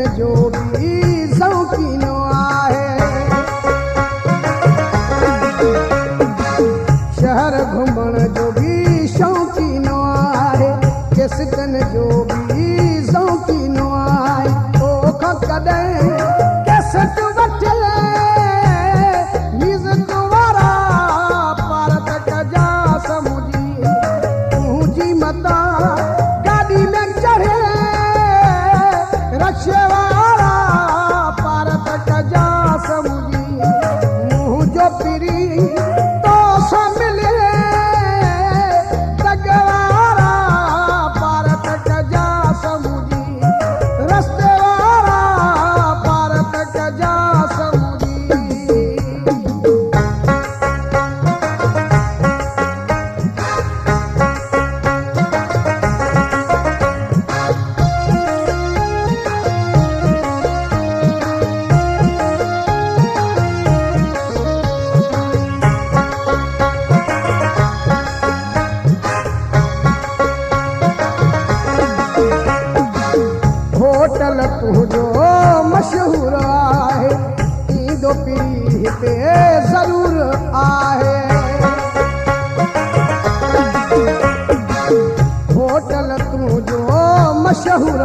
Chicken जो भी शौकीनो आहे। शहर घुमण जो भी शौकीनो आहे, चिकन जो भी शौकीनो आहे। तोख कॾहिं कैसेट वठे म्यूज़िक वारा पारत कजा समुझी, मुंहिंजी मता गाॾी में चढ़े रक्शे वारा पारत कजा समुझी, मुंहिंजो पिरी तो सां मिले जगवारा पारत कजा समुझी, रस्ते वारा पारत कजा समुझी। होटल तुझो मशहूर आहे, ईंदो पीढ़ी पे जरूर आहे। होटल तुझो मशहूर